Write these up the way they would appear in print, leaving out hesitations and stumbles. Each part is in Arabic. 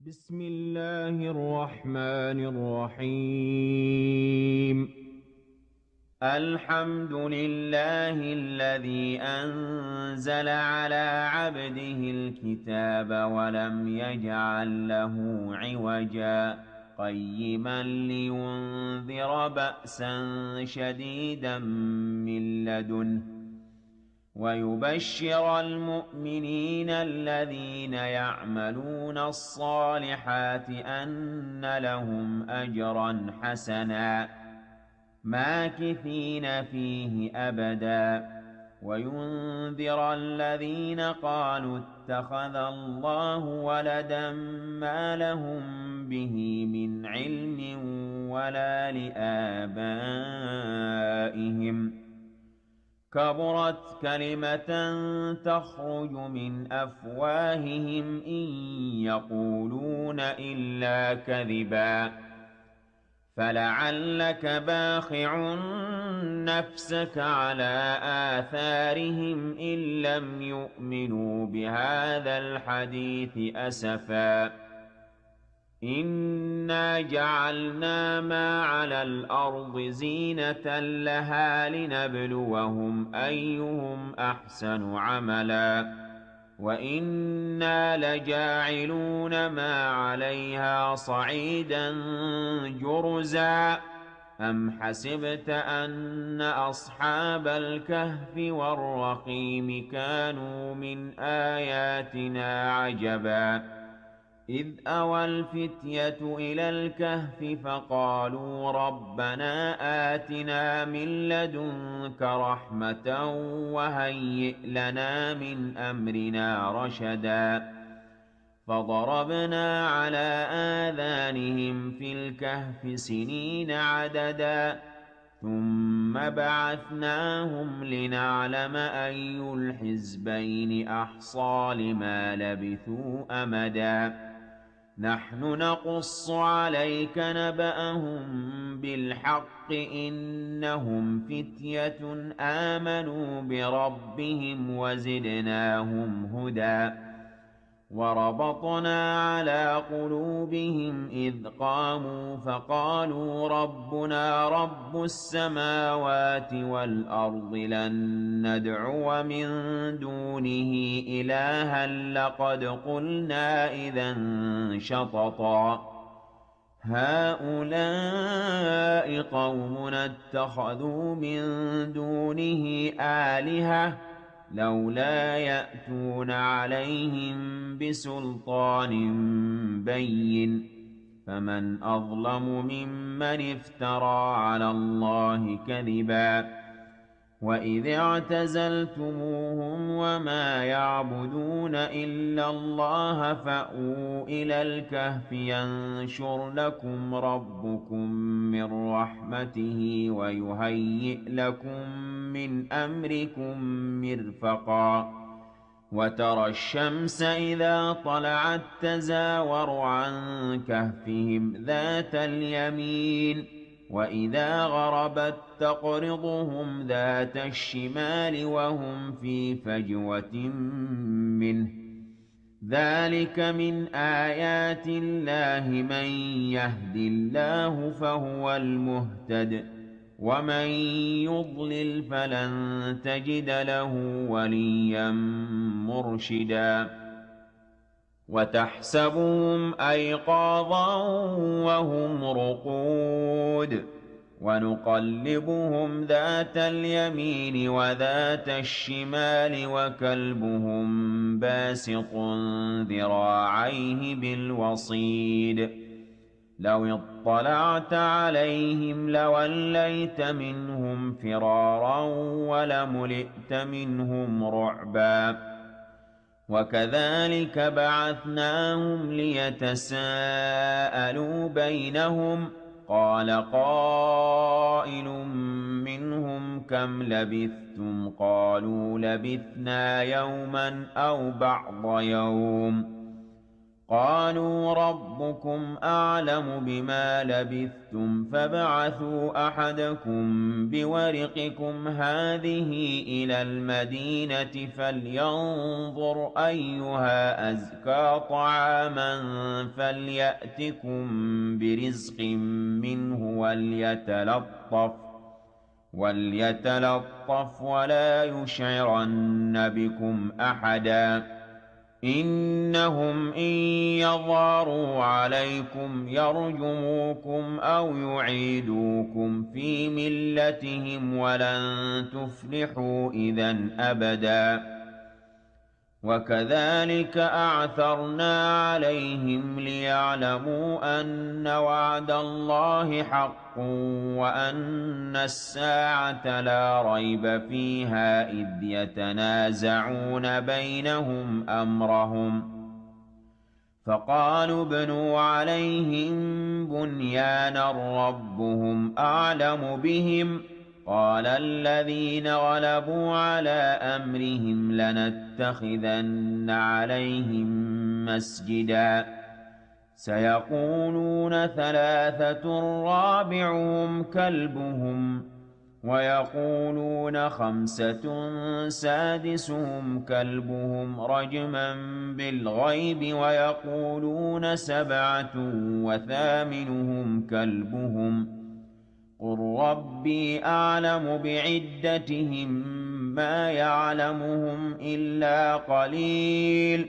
بسم الله الرحمن الرحيم. الحمد لله الذي أنزل على عبده الكتاب ولم يجعل له عوجا قيما لينذر بأسا شديدا من لدنه ويبشر المؤمنين الذين يعملون الصالحات أن لهم أجرا حسنا ماكثين فيه أبدا وينذر الذين قالوا اتخذ الله ولدا ما لهم به من علم ولا لآبائهم كبرت كلمة تخرج من أفواههم إن يقولون إلا كذبا فلعلك باخع نفسك على آثارهم إن لم يؤمنوا بهذا الحديث أسفا إنا جعلنا ما على الأرض زينة لها لنبلوهم أيهم أحسن عملا وإنا لجاعلون ما عليها صعيدا جرزا أم حسبت أن أصحاب الكهف والرقيم كانوا من آياتنا عجبا إذ أوى الفتية إلى الكهف فقالوا ربنا آتنا من لدنك رحمة وهيئ لنا من أمرنا رشدا فضربنا على آذانهم في الكهف سنين عددا ثم بعثناهم لنعلم أي الحزبين أحصى لما لبثوا أمدا نحن نقص عليك نبأهم بالحق إنهم فتية آمنوا بربهم وزدناهم هدى وربطنا على قلوبهم إذ قاموا فقالوا ربنا رب السماوات والأرض لن ندعو من دونه إلها لقد قلنا إذا شططا هؤلاء قومنا اتخذوا من دونه آلهة لولا يأتون عليهم بسلطان بين فمن أظلم ممن افترى على الله كذبا وإذ اعتزلتموهم وما يعبدون إلا الله فأووا إلى الكهف ينشر لكم ربكم من رحمته ويهيئ لكم من أمركم مرفقا وترى الشمس إذا طلعت تزاور عن كهفهم ذات اليمين وإذا غربت تقرضهم ذات الشمال وهم في فجوة منه ذلك من آيات الله من يهد الله فهو المهتد ومن يضلل فلن تجد له وليا مرشدا وتحسبهم أيقاظا وهم رقود ونقلبهم ذات اليمين وذات الشمال وكلبهم باسط ذراعيه بالوصيد لو اطلعت عليهم لوليت منهم فرارا ولملئت منهم رعبا وكذلك بعثناهم ليتساءلوا بينهم قال قائل منهم كم لبثتم قالوا لبثنا يوما أو بعض يوم قالوا ربكم أعلم بما لبثتم فابعثوا أحدكم بورقكم هذه إلى المدينة فلينظر أيها أزكى طعاما فليأتكم برزق منه وليتلطف ولا يشعرن بكم أحدا إنهم إن يظهروا عليكم يرجموكم أو يعيدوكم في ملتهم ولن تفلحوا إذًا أبدًا وكذلك أعثرنا عليهم ليعلموا أن وعد الله حق وأن الساعة لا ريب فيها إذ يتنازعون بينهم أمرهم فقالوا ابنوا عليهم بنيانا ربهم أعلم بهم قال الذين غلبوا على أمرهم لنتخذن عليهم مسجدا سيقولون ثلاثة رابعهم كلبهم ويقولون خمسة سادسهم كلبهم رجما بالغيب ويقولون سبعة وثامنهم كلبهم قل ربي أعلم بعدتهم ما يعلمهم إلا قليل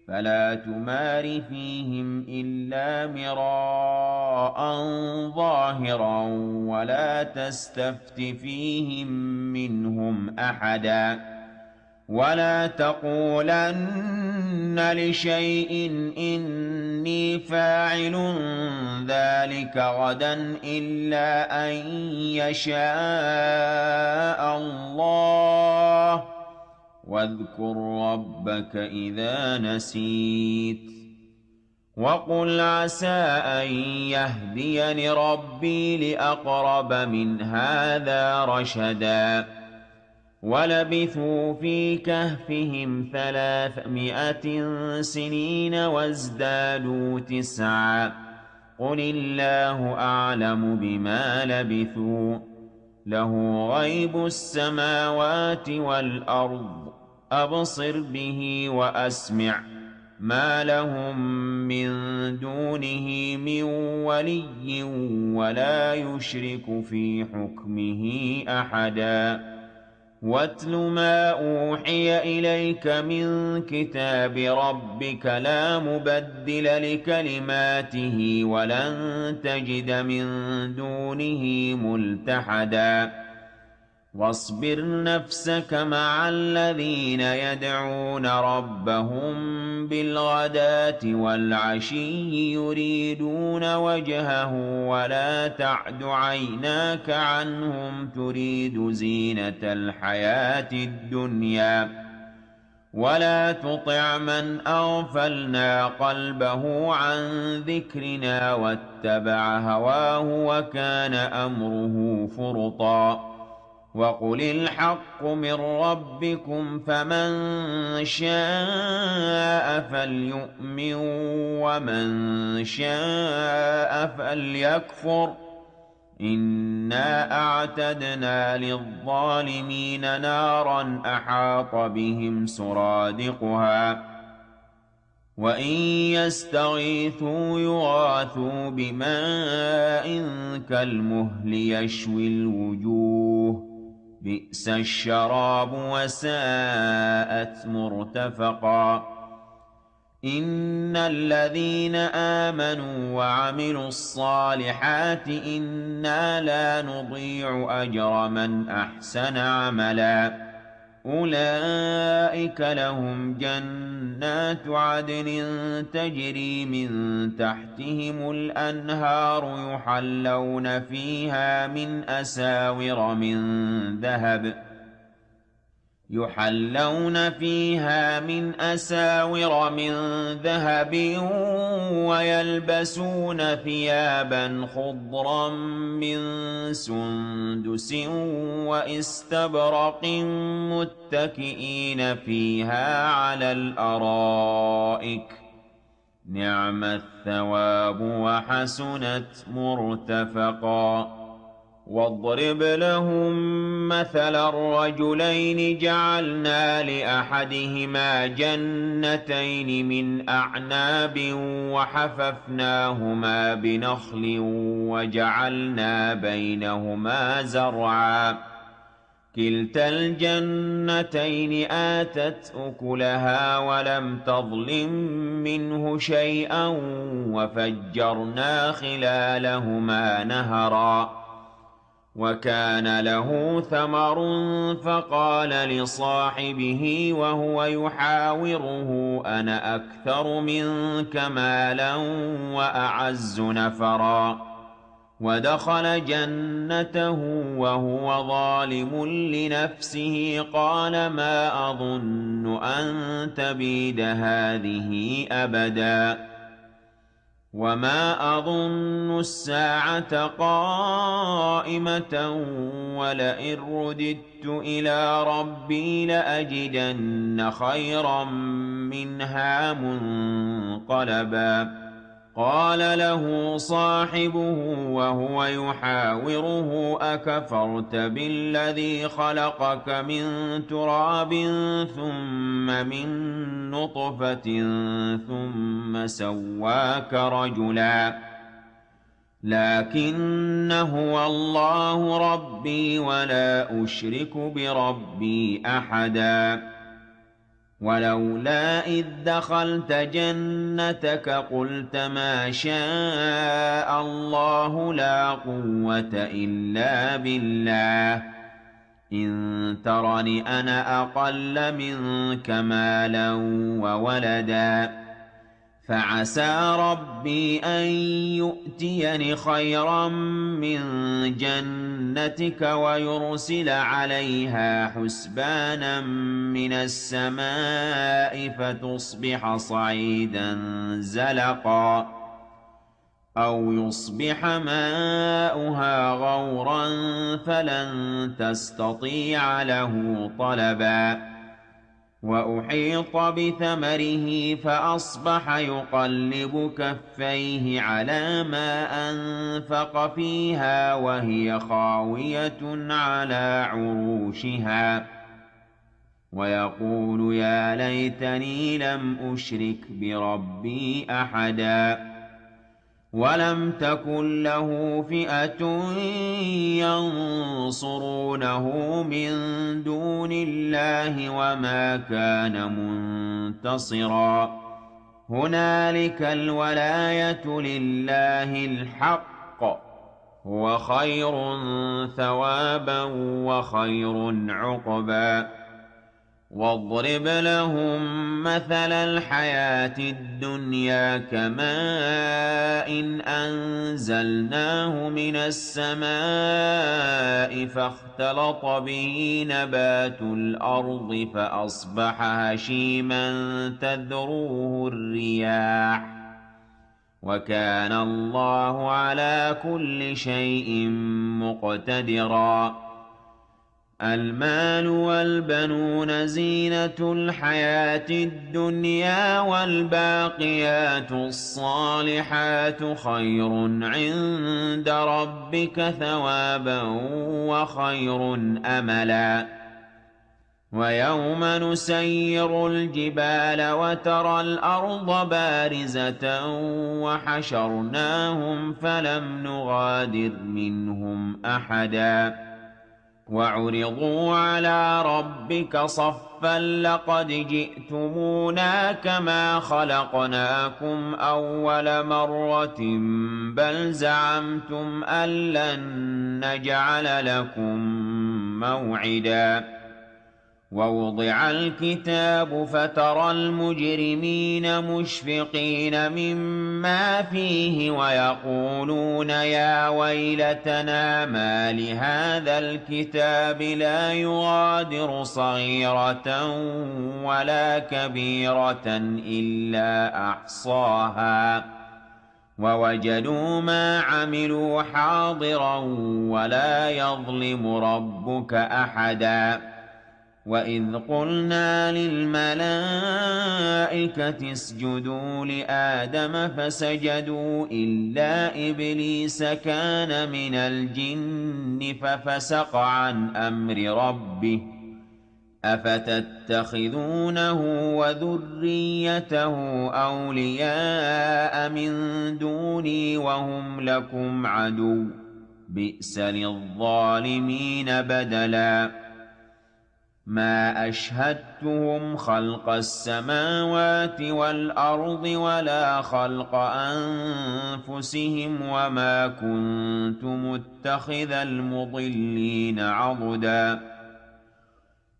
فلا تمار فيهم إلا مراء ظاهرا ولا تستفت فيهم منهم أحدا ولا تقولن لشيء إني فاعل ذلك غدا إلا أن يشاء الله واذكر ربك إذا نسيت وقل عسى أن يهديني ربي لأقرب من هذا رشدا ولبثوا في كهفهم 300 سنين وازدادوا 9 قل الله أعلم بما لبثوا له غيب السماوات والأرض أبصر به وأسمع ما لهم من دونه من ولي ولا يشرك في حكمه أحدا واتل ما أوحي إليك من كتاب ربك لا مبدل لكلماته ولن تجد من دونه ملتحدا واصبر نفسك مع الذين يدعون ربهم بالغداة والعشي يريدون وجهه ولا تعد عيناك عنهم تريد زينة الحياة الدنيا ولا تطع من أغفلنا قلبه عن ذكرنا واتبع هواه وكان أمره فرطا وقل الحق من ربكم فمن شاء فليؤمن ومن شاء فليكفر إنا أعتدنا للظالمين نارا أحاط بهم سرادقها وإن يستغيثوا يغاثوا بماء كالمهل يشوي الوجوه بئس الشراب وساءت مرتفقا إن الذين آمنوا وعملوا الصالحات إنا لا نضيع أجر من أحسن عملا أولئك لهم جنات عدن تجري من تحتهم الأنهار يحلون فيها من أساور من ذهب ويلبسون ثيابا خضرا من سندس واستبرق متكئين فيها على الأرائك نعم الثواب وحسنت مرتفقا واضرب لهم مثل الرجلين جعلنا لأحدهما جنتين من أعناب وحففناهما بنخل وجعلنا بينهما زرعا كلتا الجنتين آتت أكلها ولم تظلم منه شيئا وفجرنا خلالهما نهرا وكان له ثمر فقال لصاحبه وهو يحاوره أنا أكثر منك مالا وأعز نفرا ودخل جنته وهو ظالم لنفسه قال ما أظن أن تبيد هذه أبدا وما أظن الساعة قائمة ولئن رددت إلى ربي لأجدن خيرا منها منقلبا قال له صاحبه وهو يحاوره أكفرت بالذي خلقك من تراب ثم من نطفة ثم سواك رجلا لكن هو الله ربي ولا أشرك بربي أحدا ولولا إذ دخلت جنتك قلت ما شاء الله لا قوة إلا بالله إن ترني أنا أقل منك مالا وولدا فعسى ربي أن يؤتيني خيرا من جنتك ويرسل عليها حسبانا من السماء فتصبح صعيدا زلقا أو يصبح ماؤها غورا فلن تستطيع له طلبا وأحيط بثمره فأصبح يقلب كفيه على ما أنفق فيها وهي خاوية على عروشها ويقول يا ليتني لم أشرك بربي أحدا ولم تكن له فئة ينصرونه من دون الله وما كان منتصرا هنالك الولاية لله الحق هو خير ثوابا وخير عقبا واضرب لهم مثل الحياة الدنيا كماء إن أنزلناه من السماء فاختلط به نبات الأرض فأصبح هشيما تذروه الرياح وكان الله على كل شيء مقتدرا المال والبنون زينة الحياة الدنيا والباقيات الصالحات خير عند ربك ثوابا وخير أملا ويوم نسير الجبال وترى الأرض بارزة وحشرناهم فلم نغادر منهم أحدا وعرضوا على ربك صفا لقد جئتمونا كما خلقناكم أول مرة بل زعمتم أن لن نجعل لكم موعدا ووضع الكتاب فترى المجرمين مشفقين مما فيه ويقولون يا ويلتنا ما لهذا الكتاب لا يغادر صغيرة ولا كبيرة إلا أحصاها ووجدوا ما عملوا حاضرا ولا يظلم ربك أحدا وَإِذْ قُلْنَا لِلْمَلَائِكَةِ اسْجُدُوا لِآدَمَ فَسَجَدُوا إِلَّا إِبْلِيسَ كَانَ مِنَ الْجِنِّ فَفَسَقَ عَنْ أَمْرِ رَبِّهِ ۗ أَفَتَتَّخِذُونَهُ وَذُرِّيَّتَهُ أَوْلِيَاءَ مِن دُونِي وَهُمْ لَكُمْ عَدُوٌّ ۚ بِئْسَ لِلظَّالِمِينَ بَدَلًا. مَا أَشْهَدتُّهُمْ خَلْقَ السَّمَاوَاتِ وَالْأَرْضِ وَلَا خَلْقَ أَنفُسِهِمْ وَمَا كُنتُ مُتَّخِذَ الْمُضِلِّينَ عَضُدًا.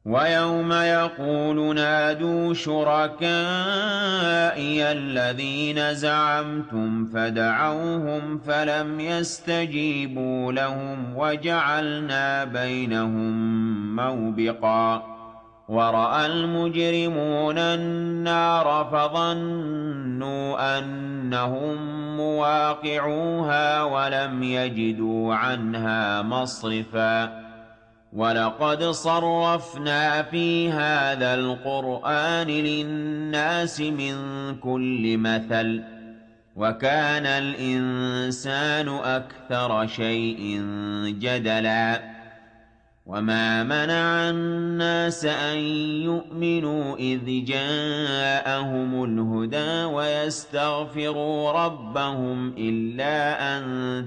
وَيَوْمَ يَقُولُ نَادُوا شُرَكَائِيَ الَّذِينَ زَعَمْتُمْ فَدَعَوْهُمْ فَلَمْ يَسْتَجِيبُوا لَهُمْ وَجَعَلْنَا بَيْنَهُم مَّوْبِقًا. وَرَأَى الْمُجْرِمُونَ النَّارَ فَظَنُّوا أَنَّهُم مُّوَاقِعُوهَا وَلَمْ يَجِدُوا عَنْهَا مَصْرِفًا. وَلَقَدْ صَرَّفْنَا فِي هَٰذَا الْقُرْآنِ لِلنَّاسِ مِن كُلِّ مَثَلٍ ۚ وَكَانَ الْإِنسَانُ أَكْثَرَ شَيْءٍ جَدَلًا. وَمَا مَنَعَ النَّاسَ أَن يُؤْمِنُوا إِذْ جَاءَهُمُ الْهُدَىٰ وَيَسْتَغْفِرُوا رَبَّهُمْ إِلَّا أَن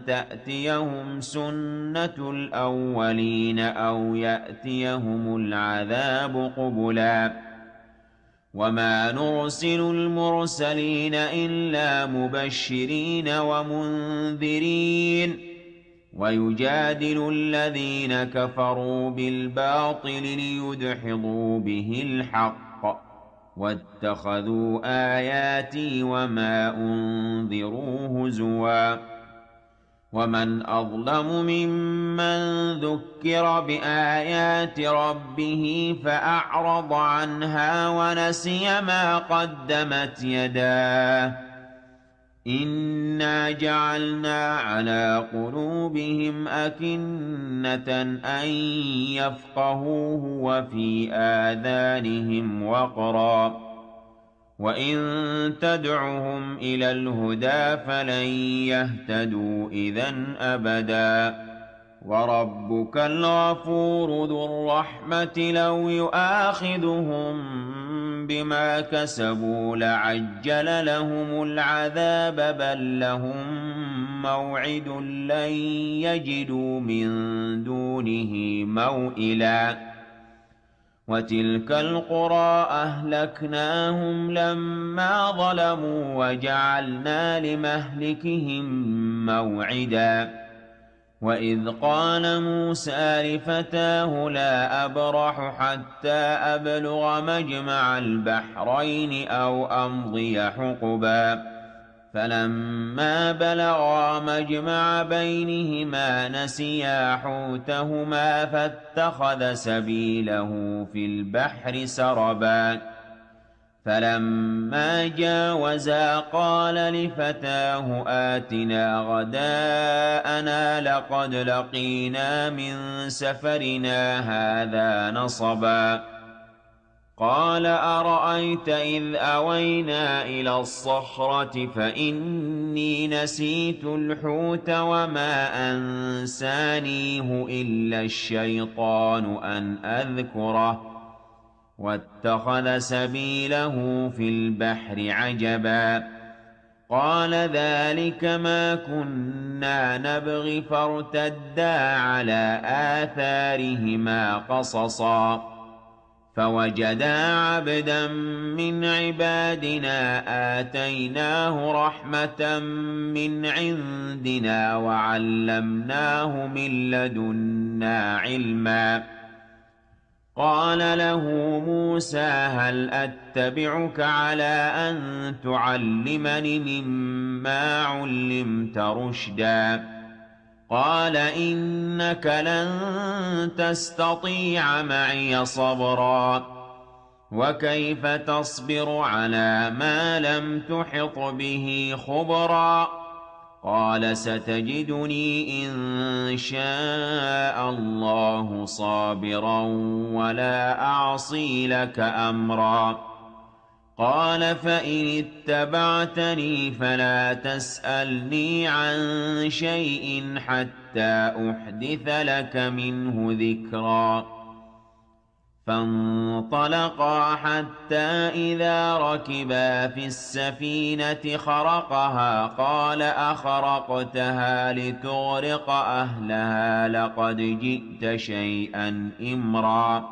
تَأْتِيَهُمْ سُنَّةُ الْأَوَّلِينَ أَوْ يَأْتِيَهُمُ الْعَذَابُ قُبُلًا. وَمَا نُرْسِلُ الْمُرْسَلِينَ إِلَّا مُبَشِّرِينَ وَمُنذِرِينَ ۖ وَيُجَادِلُ الَّذِينَ كَفَرُوا بِالْبَاطِلِ لِيُدْحِضُوا بِهِ الْحَقَّ ۖ وَاتَّخَذُوا آيَاتِي وَمَا أُنذِرُوا هُزُوًا. وَمَنْ أَظْلَمُ مِمَّن ذُكِّرَ بِآيَاتِ رَبِّهِ فَأَعْرَضَ عَنْهَا وَنَسِيَ مَا قَدَّمَتْ يَدَاهُ ۚ إِنَّا جَعَلْنَا عَلَىٰ قُلُوبِهِمْ أَكِنَّةً أَن يَفْقَهُوهُ وَفِي آذَانِهِمْ وَقْرًا ۚ وَإِن تَدْعُهُمْ إِلَى الْهُدَىٰ فَلَن يَهْتَدُوا إِذًا أَبَدًا. وَرَبُّكَ الْغَفُورُ ذُو الرَّحْمَةِ ۖ لَوْ يُؤَاخِذُهُم بِمَا كَسَبُوا لَعَجَّلَ لَهُمُ الْعَذَابَ ۚ بَل لَّهُم مَّوْعِدٌ لَّن يَجِدُوا مِن دُونِهِ مَوْئِلًا. وَتِلْكَ الْقُرَىٰ أَهْلَكْنَاهُمْ لَمَّا ظَلَمُوا وَجَعَلْنَا لِمَهْلِكِهِم مَّوْعِدًا. وَإِذْ قَالَ مُوسَىٰ لِفَتَاهُ لَا أَبْرَحُ حَتَّىٰ أَبْلُغَ مَجْمَعَ الْبَحْرَيْنِ أَوْ أَمْضِيَ حُقُبًا. فَلَمَّا بَلَغَا مَجْمَعَ بَيْنِهِمَا نَسِيَا حُوتَهُمَا فَاتَّخَذَ سَبِيلَهُ فِي الْبَحْرِ سَرَبًا. فَلَمَّا جَاوَزَا قَالَ لِفَتَاهُ آتِنَا غَدَاءَنَا لَقَدْ لَقِينَا مِن سَفَرِنَا هَٰذَا نَصَبًا. قَالَ أَرَأَيْتَ إِذْ أَوَيْنَا إِلَى الصَّخْرَةِ فَإِنِّي نَسِيتُ الْحُوتَ وَمَا أَنسَانِيهُ إِلَّا الشَّيْطَانُ أَنْ أَذْكُرَهُ ۚ وَاتَّخَذَ سَبِيلَهُ فِي الْبَحْرِ عَجَبًا. قَالَ ذَٰلِكَ مَا كُنَّا نَبْغِ فَارْتَدَّا عَلَىٰ آثَارِهِمَا قَصَصًا. فَوَجَدَا عَبْدًا مِّنْ عِبَادِنَا آتَيْنَاهُ رَحْمَةً مِّنْ عِندِنَا وَعَلَّمْنَاهُ مِن لَّدُنَّا عِلْمًا. قَالَ لَهُ مُوسَىٰ هَلْ أَتَّبِعُكَ عَلَىٰ أَن تُعَلِّمَنِ مِمَّا عُلِّمْتَ رُشْدًا؟ قَالَ إِنَّكَ لَن تَسْتَطِيعَ مَعِيَ صَبْرًا. وَكَيْفَ تَصْبِرُ عَلَىٰ مَا لَمْ تُحِطْ بِهِ خُبْرًا؟ قال ستجدني إن شاء الله صابرا ولا أعصي لك أمرا قال فإن اتبعتني فلا تسألني عن شيء حتى أحدث لك منه ذكرا فانطلقا حتى إذا ركبا في السفينة خرقها قال أخرقتها لتغرق أهلها لقد جئت شيئا إمرا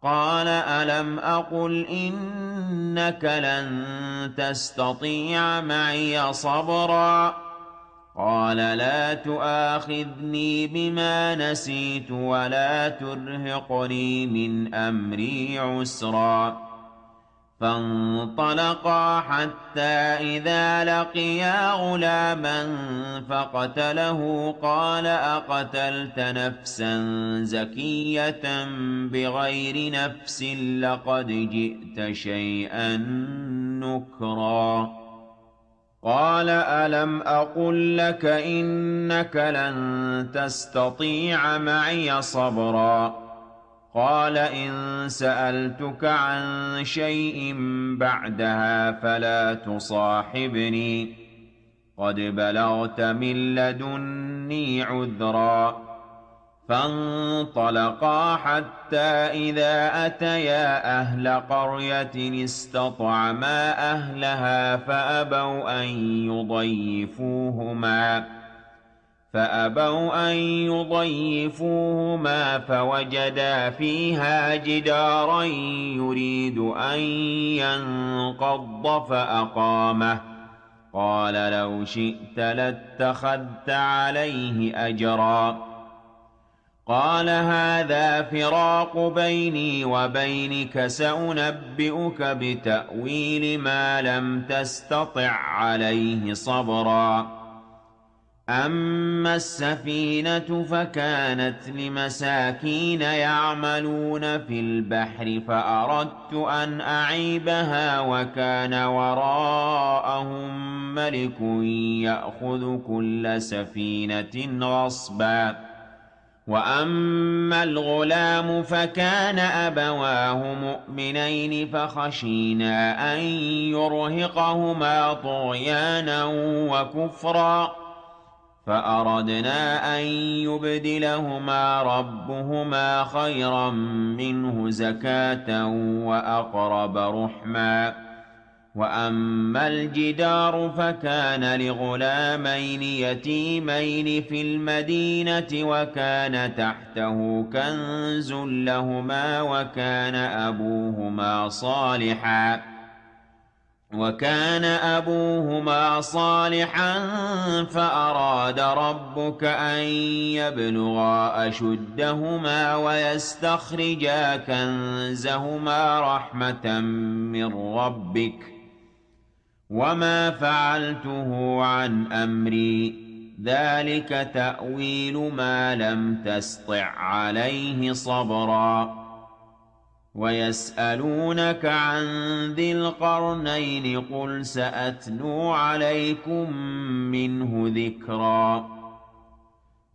قال ألم أقل إنك لن تستطيع معي صبرا قال لا تؤاخذني بما نسيت ولا ترهقني من أمري عسرا فانطلقا حتى إذا لقيا غلاما فقتله قال أقتلت نفسا زكية بغير نفس لقد جئت شيئا نكرا قال ألم أقل لك إنك لن تستطيع معي صبرا قال إن سألتك عن شيء بعدها فلا تصاحبني قد بلغت من لدني عذرا فانطلقا حتى إذا أتيا أهل قرية استطعما أهلها فأبوا أن يضيفوهما فوجدا فيها جدارا يريد أن ينقض فأقامه قال لو شئت لاتخذت عليه أجرا قال هذا فراق بيني وبينك سأنبئك بتأويل ما لم تستطع عليه صبرا أما السفينة فكانت لمساكين يعملون في البحر فأردت أن أعيبها وكان وراءهم ملك يأخذ كل سفينة غصبا وأما الغلام فكان أبواه مؤمنين فخشينا أن يرهقهما طغيانا وكفرا فأردنا أن يبدلهما ربهما خيرا منه زكاة وأقرب رحما وأما الجدار فكان لغلامين يتيمين في المدينة وكان تحته كنز لهما وكان أبوهما صالحا فأراد ربك أن يبلغا أشدهما ويستخرجا كنزهما رحمة من ربك وما فعلته عن أمري ذلك تأويل ما لم تسطع عليه صبرا ويسألونك عن ذي القرنين قل سأتلو عليكم منه ذكرا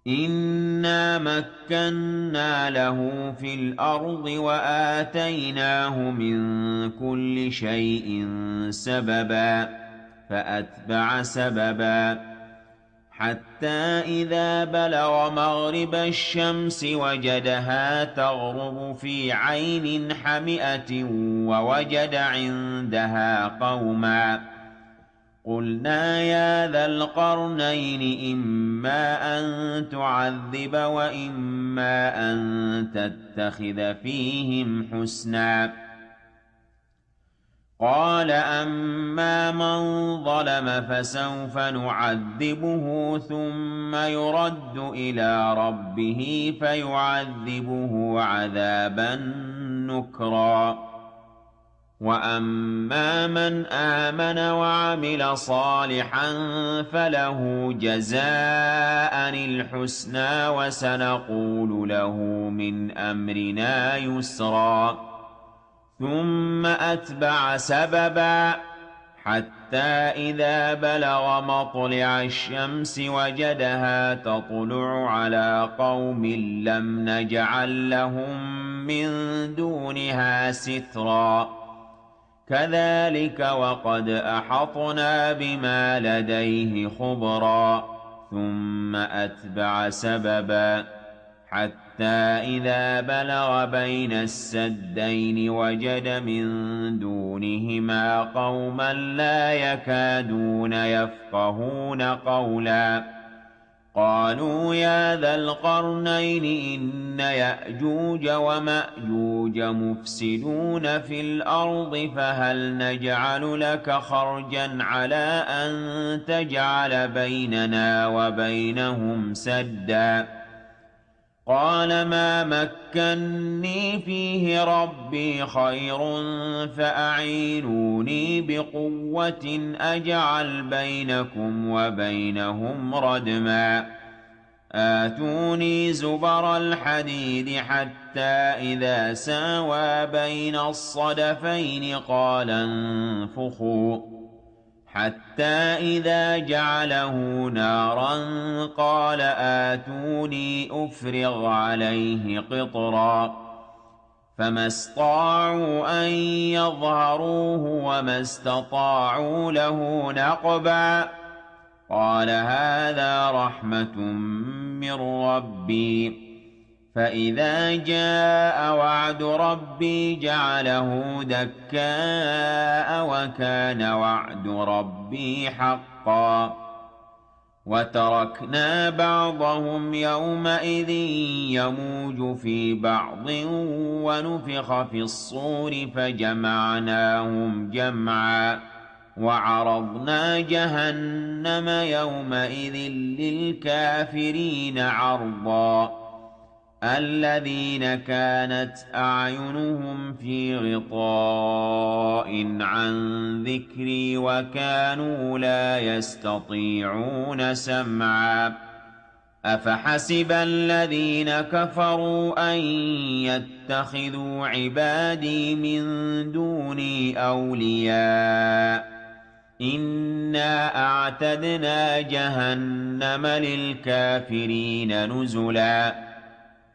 إنا مكنا له في الأرض وآتيناه من كل شيء سببا فأتبع سببا حتى إذا بلغ مغرب الشمس وجدها تغرب في عين حمئة ووجد عندها قوما قلنا يا ذا القرنين إما أن تعذب وإما أن تتخذ فيهم حسنا قال أما من ظلم فسوف نعذبه ثم يرد إلى ربه فيعذبه عذابا نكرا وأما من آمن وعمل صالحا فله جزاء الحسنى وسنقول له من أمرنا يسرا ثم أتبع سببا حتى إذا بلغ مطلع الشمس وجدها تطلع على قوم لم نجعل لهم من دونها سترا كذلك وقد أحطنا بما لديه خبرا ثم أتبع سببا حتى إذا بلغ بين السدين وجد من دونهما قوما لا يكادون يفقهون قولا قالوا يا ذا القرنين إن يأجوج ومأجوج مفسدون في الأرض فهل نجعل لك خرجا على أن تجعل بيننا وبينهم سدا قال ما مكني فيه ربي خير فأعينوني بقوة أجعل بينكم وبينهم ردما آتوني زبر الحديد حتى إذا ساوى بين الصدفين قال انفخوا حتى إذا جعله نارا قال آتوني أفرغ عليه قطرا فما استطاعوا أن يظهروه وما استطاعوا له نقبا قال هذا رحمة من ربي فإذا جاء وعد ربي جعله دكاء وكان وعد ربي حقا وتركنا بعضهم يومئذ يموج في بعض ونفخ في الصور فجمعناهم جمعا وعرضنا جهنم يومئذ للكافرين عرضا الذين كانت أعينهم في غطاء عن ذكري وكانوا لا يستطيعون سمعا أفحسب الذين كفروا أن يتخذوا عبادي من دوني أولياء إنا أعتدنا جهنم للكافرين نزلا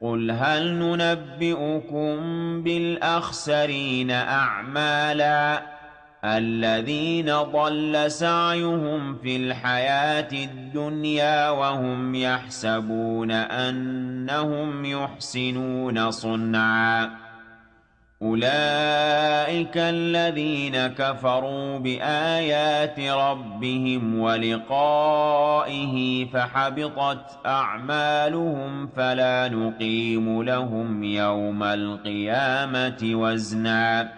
قل هل ننبئكم بالأخسرين أعمالا الذين ضل سعيهم في الحياة الدنيا وهم يحسبون أنهم يحسنون صنعا أولئك الذين كفروا بآيات ربهم ولقائه فحبطت أعمالهم فلا نقيم لهم يوم القيامة وزنا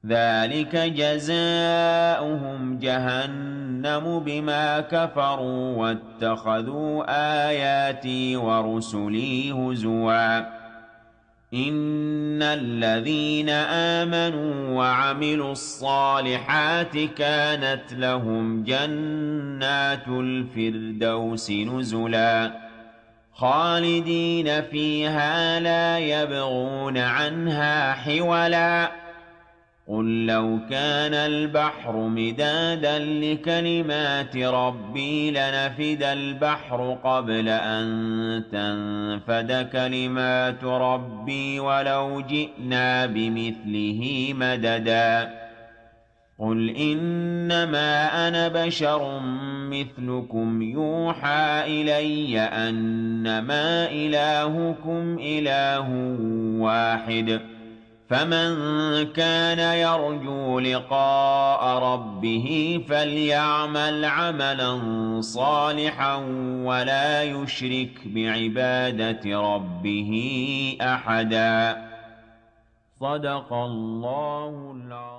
ذلك جزاؤهم جهنم بما كفروا واتخذوا آياتي ورسلي هزوا إن الذين آمنوا وعملوا الصالحات كانت لهم جنات الفردوس نزلا خالدين فيها لا يبغون عنها حولا قل لو كان البحر مدادا لكلمات ربي لنفد البحر قبل أن تنفد كلمات ربي ولو جئنا بمثله مددا قل إنما أنا بشر مثلكم يوحى إلي أنما إلهكم إله واحد فمن كان يرجو لقاء ربه فليعمل عملا صالحا ولا يشرك بعبادة ربه أحدا صدق الله العظيم.